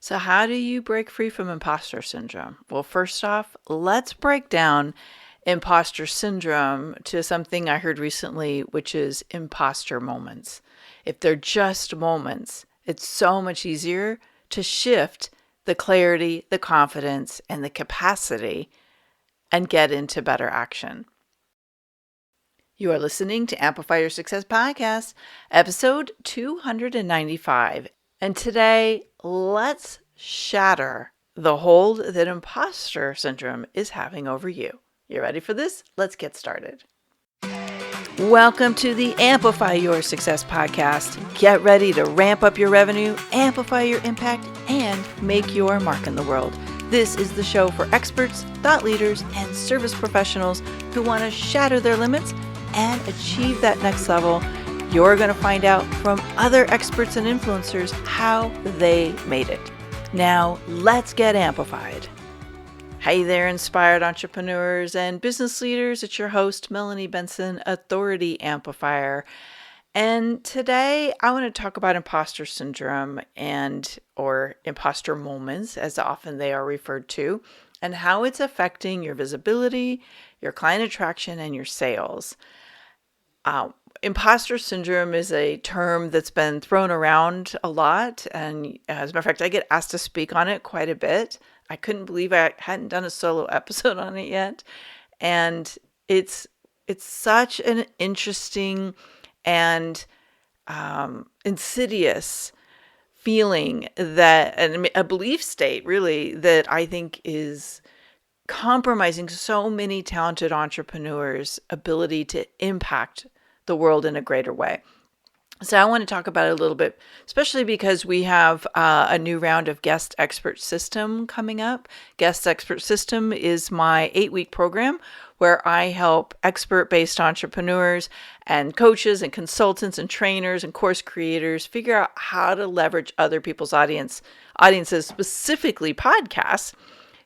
So how do you break free from imposter syndrome? Well, first off, let's break down imposter syndrome to something I heard recently, which is imposter moments. If they're just moments, it's so much easier to shift the clarity, the confidence, and the capacity and get into better action. You are listening to Amplify Your Success Podcast, episode 295. And today, let's shatter the hold that imposter syndrome is having over you. You ready for this? Let's get started. Welcome to the Amplify Your Success Podcast. Get ready to ramp up your revenue, amplify your impact, and make your mark in the world. This is the show for experts, thought leaders, and service professionals who want to shatter their limits and achieve that next level. You're going to find out from other experts and influencers how they made it. Now, let's get amplified. Hey there, inspired entrepreneurs and business leaders. It's your host, Melanie Benson, Authority Amplifier. And today I want to talk about imposter syndrome or imposter moments, as often they are referred to, and how it's affecting your visibility, your client attraction, and your sales. Imposter syndrome is a term that's been thrown around a lot. And as a matter of fact, I get asked to speak on it quite a bit. I couldn't believe I hadn't done a solo episode on it yet. And it's such an interesting and insidious feeling and a belief state, really, that I think is compromising so many talented entrepreneurs' ability to impact the world in a greater way. So I want to talk about it a little bit, especially because we have a new round of Guest Expert System coming up. Guest Expert System is my 8-week program where I help expert-based entrepreneurs and coaches and consultants and trainers and course creators figure out how to leverage other people's audiences, specifically podcasts,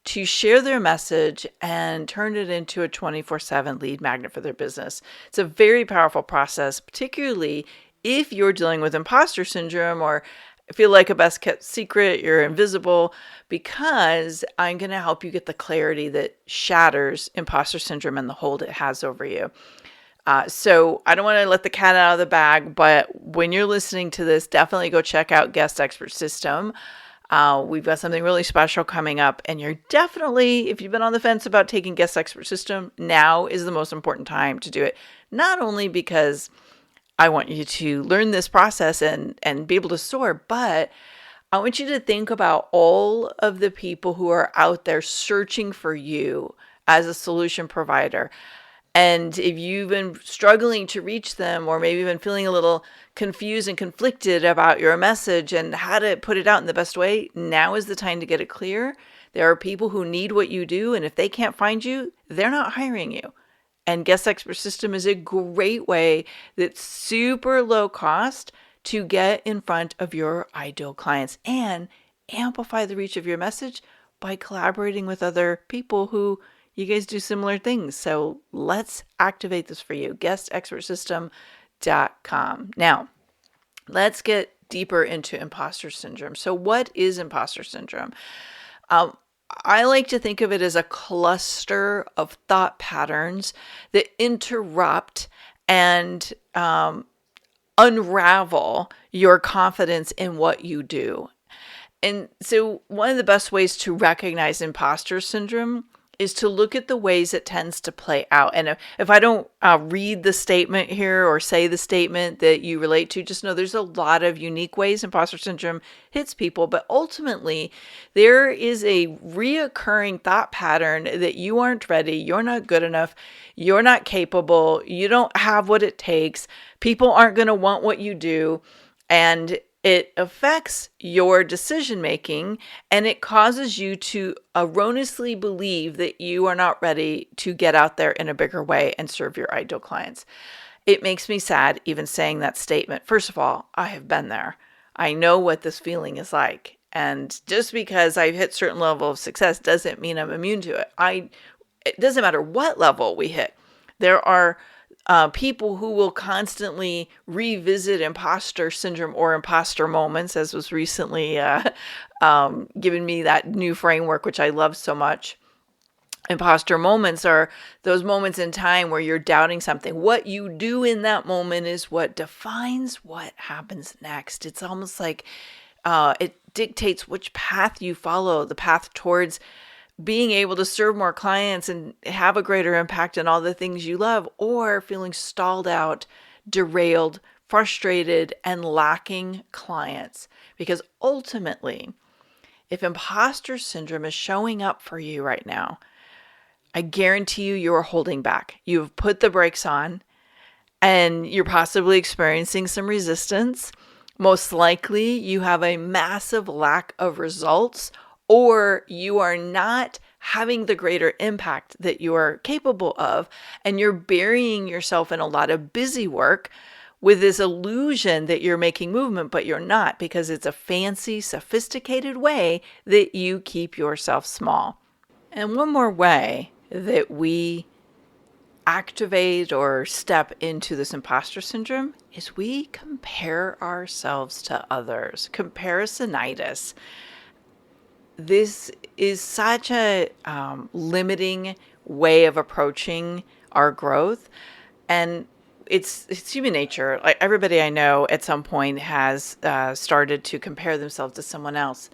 to share their message and turn it into a 24/7 lead magnet for their business. It's a very powerful process, particularly if you're dealing with imposter syndrome or feel like a best kept secret, you're invisible, because I'm going to help you get the clarity that shatters imposter syndrome and the hold it has over you. So I don't want to let the cat out of the bag, but when you're listening to this, definitely go check out Guest Expert System. We've got something really special coming up, and you're definitely, if you've been on the fence about taking Guest Expert System, now is the most important time to do it. Not only because I want you to learn this process and be able to soar, but I want you to think about all of the people who are out there searching for you as a solution provider. And if you've been struggling to reach them, or maybe been feeling a little confused and conflicted about your message and how to put it out in the best way, now is the time to get it clear. There are people who need what you do, and if they can't find you, they're not hiring you. And Guest Expert System is a great way that's super low cost to get in front of your ideal clients and amplify the reach of your message by collaborating with other people who you guys do similar things. So let's activate this for you. GuestExpertSystem.com. Now, let's get deeper into imposter syndrome. So what is imposter syndrome? I like to think of it as a cluster of thought patterns that interrupt and unravel your confidence in what you do. And so one of the best ways to recognize imposter syndrome is to look at the ways it tends to play out. And if I don't read the statement here or say the statement that you relate to, just know there's a lot of unique ways imposter syndrome hits people. But ultimately, there is a reoccurring thought pattern that you aren't ready, you're not good enough, you're not capable, you don't have what it takes, people aren't going to want what you do, and it affects your decision making, and it causes you to erroneously believe that you are not ready to get out there in a bigger way and serve your ideal clients. It makes me sad even saying that statement. First of all, I have been there. I know what this feeling is like. And just because I've hit certain level of success doesn't mean I'm immune to it. It doesn't matter what level we hit. There are people who will constantly revisit imposter syndrome or imposter moments, as was recently given me that new framework, which I love so much. Imposter moments are those moments in time where you're doubting something. What you do in that moment is what defines what happens next. It's almost like it dictates which path you follow, the path towards being able to serve more clients and have a greater impact on all the things you love, or feeling stalled out, derailed, frustrated, and lacking clients. Because ultimately, if imposter syndrome is showing up for you right now, I guarantee you are holding back. You've put the brakes on and you're possibly experiencing some resistance. Most likely you have a massive lack of results, or you are not having the greater impact that you are capable of, and you're burying yourself in a lot of busy work with this illusion that you're making movement, but you're not, because it's a fancy, sophisticated way that you keep yourself small. And one more way that we activate or step into this imposter syndrome is we compare ourselves to others. Comparisonitis. This is such a limiting way of approaching our growth, and it's human nature. Like, everybody I know at some point has started to compare themselves to someone else.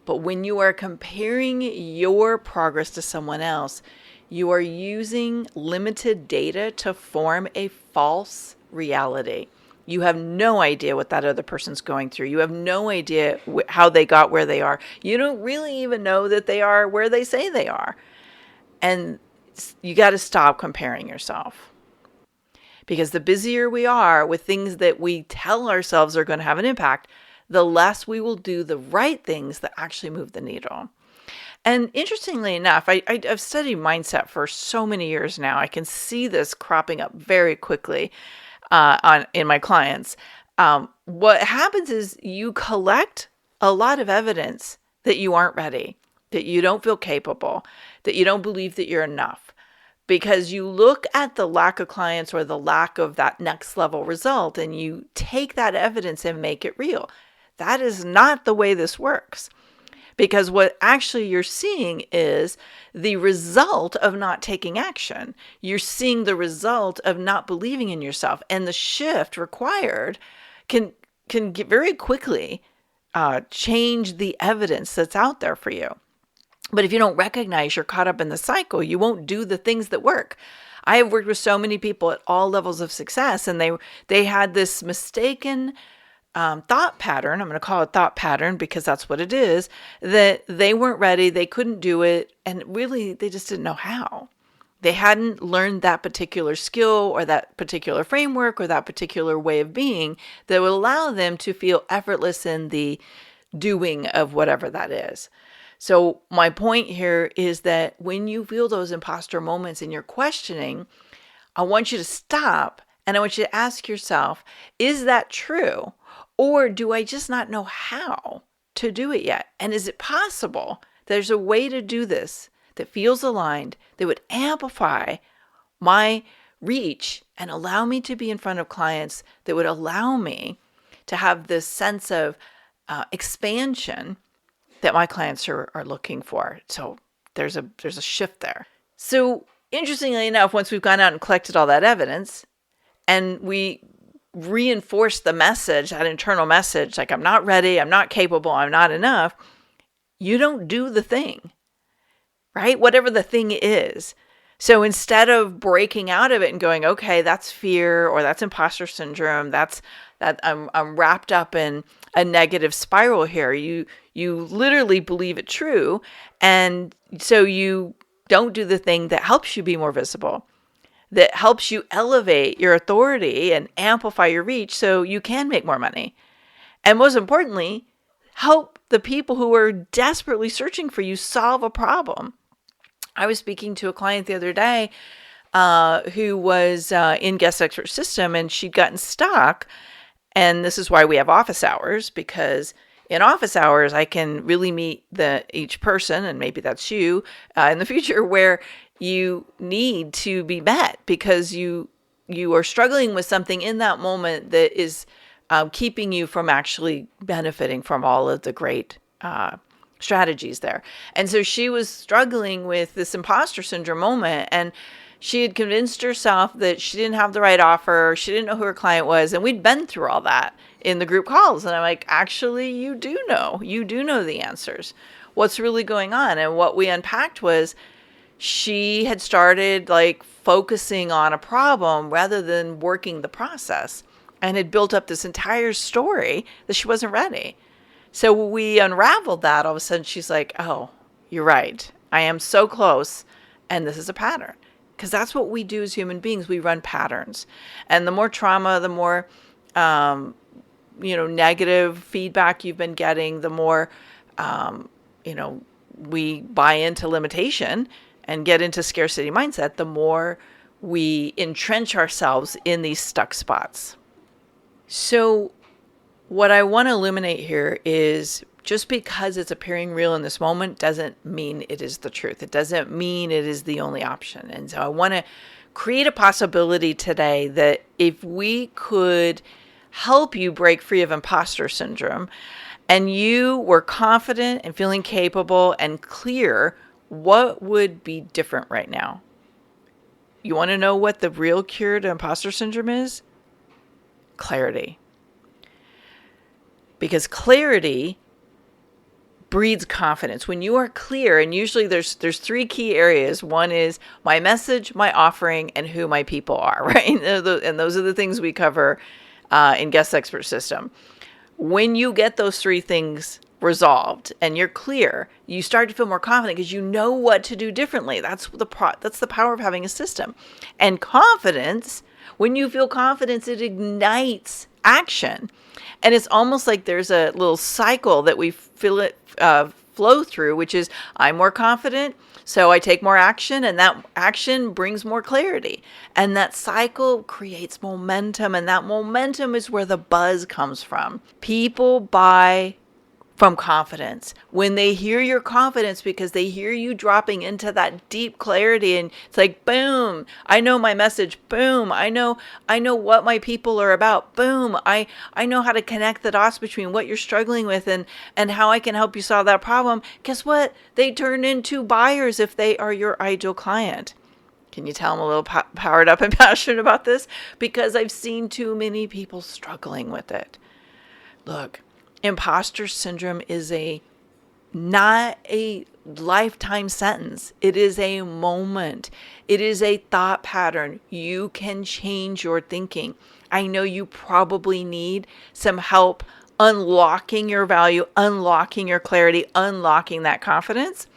But when you are comparing your progress to someone else, you are using limited data to form a false reality. You have no idea what that other person's going through. You have no idea how they got where they are. You don't really even know that they are where they say they are. And you got to stop comparing yourself. Because the busier we are with things that we tell ourselves are going to have an impact, the less we will do the right things that actually move the needle. And interestingly enough, I've studied mindset for so many years now. I can see this cropping up very quickly in my clients. What happens is you collect a lot of evidence that you aren't ready, that you don't feel capable, that you don't believe that you're enough, because you look at the lack of clients or the lack of that next level result and you take that evidence and make it real. That is not the way this works. Because what actually you're seeing is the result of not taking action. You're seeing the result of not believing in yourself. And the shift required can get very quickly change the evidence that's out there for you. But if you don't recognize you're caught up in the cycle, you won't do the things that work. I have worked with so many people at all levels of success, and they had this mistaken thought pattern. I'm going to call it thought pattern because that's what it is, that they weren't ready, they couldn't do it, and really they just didn't know how. They hadn't learned that particular skill or that particular framework or that particular way of being that would allow them to feel effortless in the doing of whatever that is. So my point here is that when you feel those imposter moments and you're questioning, I want you to stop and I want you to ask yourself, is that true? Or do I just not know how to do it yet? And is it possible there's a way to do this that feels aligned, that would amplify my reach and allow me to be in front of clients, that would allow me to have this sense of expansion that my clients are looking for? So there's a shift there. So interestingly enough, once we've gone out and collected all that evidence and we reinforce the message, that internal message, like I'm not ready, I'm not capable, I'm not enough, you don't do the thing, right? Whatever the thing is. So instead of breaking out of it and going, okay, that's fear or that's imposter syndrome, that I'm wrapped up in a negative spiral here. You literally believe it true. And so you don't do the thing that helps you be more visible, that helps you elevate your authority and amplify your reach so you can make more money. And most importantly, help the people who are desperately searching for you solve a problem. I was speaking to a client the other day who was in guest expert system, and she'd gotten stuck. And this is why we have office hours, because in office hours, I can really meet each person, and maybe that's you in the future, where you need to be met because you you are struggling with something in that moment that is keeping you from actually benefiting from all of the great strategies there. And so she was struggling with this imposter syndrome moment, and she had convinced herself that she didn't have the right offer. She didn't know who her client was. And we'd been through all that in the group calls. And I'm like, actually, you do know the answers. What's really going on? And what we unpacked was she had started like focusing on a problem rather than working the process, and had built up this entire story that she wasn't ready. So we unraveled that. All of a sudden, she's like, oh, you're right. I am so close. And this is a pattern. Because that's what we do as human beings. We run patterns. And the more trauma, the more, negative feedback you've been getting, the more, we buy into limitation and get into scarcity mindset, the more we entrench ourselves in these stuck spots. So what I want to illuminate here is just because it's appearing real in this moment doesn't mean it is the truth. It doesn't mean it is the only option. And so I want to create a possibility today that if we could help you break free of imposter syndrome and you were confident and feeling capable and clear, what would be different right now? You want to know what the real cure to imposter syndrome is? Clarity. Because clarity breeds confidence. When you are clear, and usually there's three key areas. One is my message, my offering, and who my people are, right? And those are the things we cover in Guest Expert System. When you get those three things resolved and you're clear, you start to feel more confident because you know what to do differently. That's the power of having a system. And confidence, when you feel confidence, it ignites action. And it's almost like there's a little cycle that we flow through, which is I'm more confident, so I take more action, and that action brings more clarity. And that cycle creates momentum, and that momentum is where the buzz comes from. People buy from confidence. When they hear your confidence, because they hear you dropping into that deep clarity, and it's like, boom, I know my message. Boom, I know what my people are about. Boom, I know how to connect the dots between what you're struggling with and how I can help you solve that problem. Guess what? They turn into buyers if they are your ideal client. Can you tell I'm a little powered up and passionate about this? Because I've seen too many people struggling with it. Look, imposter syndrome is not a lifetime sentence. It is a moment. It is a thought pattern. You can change your thinking. I know you probably need some help unlocking your value, unlocking your clarity, unlocking that confidence.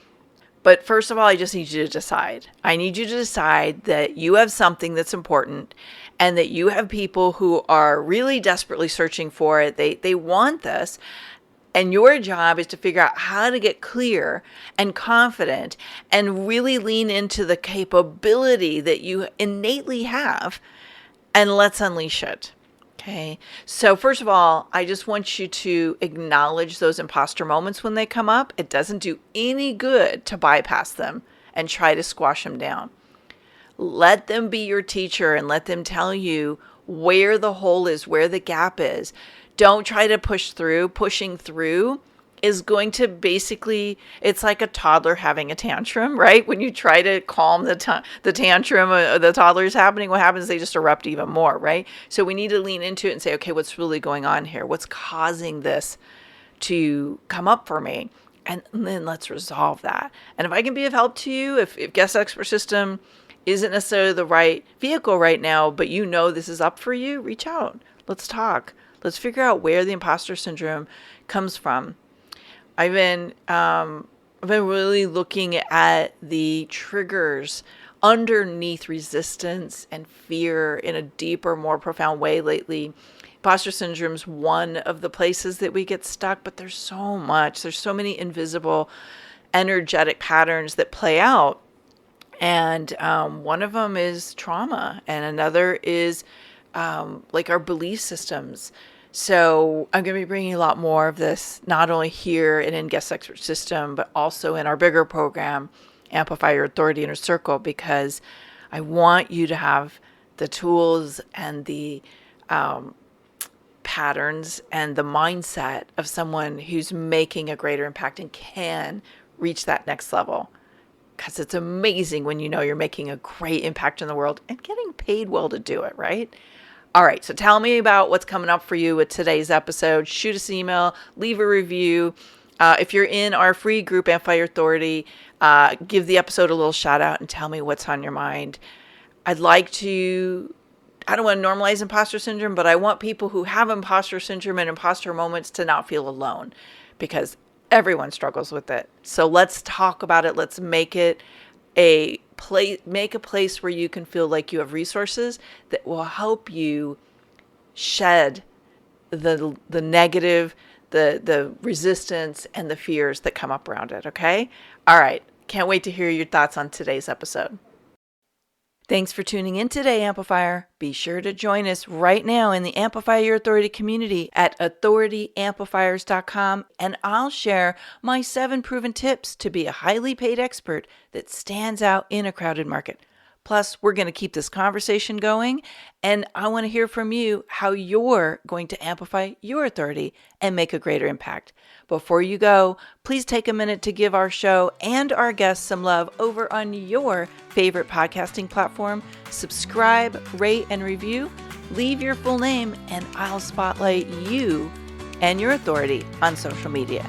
But first of all, I just need you to decide. I need you to decide that you have something that's important and that you have people who are really desperately searching for it. They want this. And your job is to figure out how to get clear and confident and really lean into the capability that you innately have, and let's unleash it. Okay. So first of all, I just want you to acknowledge those imposter moments when they come up. It doesn't do any good to bypass them and try to squash them down. Let them be your teacher and let them tell you where the hole is, where the gap is. Don't try to push through. Pushing through is going to basically, it's like a toddler having a tantrum, right? When you try to calm the tantrum the toddler's happening, what happens? They just erupt even more, right? So we need to lean into it and say, okay, what's really going on here? What's causing this to come up for me? And then let's resolve that. And if I can be of help to you, if Guest Expert System isn't necessarily the right vehicle right now, but you know this is up for you, reach out. Let's talk. Let's figure out where the imposter syndrome comes from. I've been really looking at the triggers underneath resistance and fear in a deeper, more profound way lately. Imposter syndrome is one of the places that we get stuck, but there's so much. There's so many invisible, energetic patterns that play out. And one of them is trauma, and another is like our belief systems. So I'm going to be bringing a lot more of this, not only here and in Guest Expert System, but also in our bigger program, Amplify Your Authority Inner Circle, because I want you to have the tools and the patterns and the mindset of someone who's making a greater impact and can reach that next level. Because it's amazing when you know you're making a great impact in the world and getting paid well to do it, right? All right, so tell me about what's coming up for you with today's episode. Shoot us an email, leave a review. If you're in our free group, Amplify Your Authority, give the episode a little shout out and tell me what's on your mind. I don't want to normalize imposter syndrome, but I want people who have imposter syndrome and imposter moments to not feel alone, because everyone struggles with it. So let's talk about it. Let's make it a place where you can feel like you have resources that will help you shed the negative, the resistance, and the fears that come up around it. Okay? All right. Can't wait to hear your thoughts on today's episode. Thanks for tuning in today, Amplifier. Be sure to join us right now in the Amplify Your Authority community at authorityamplifiers.com, and I'll share my 7 proven tips to be a highly paid expert that stands out in a crowded market. Plus, we're going to keep this conversation going, and I want to hear from you how you're going to amplify your authority and make a greater impact. Before you go, please take a minute to give our show and our guests some love over on your favorite podcasting platform. Subscribe, rate, and review. Leave your full name, and I'll spotlight you and your authority on social media.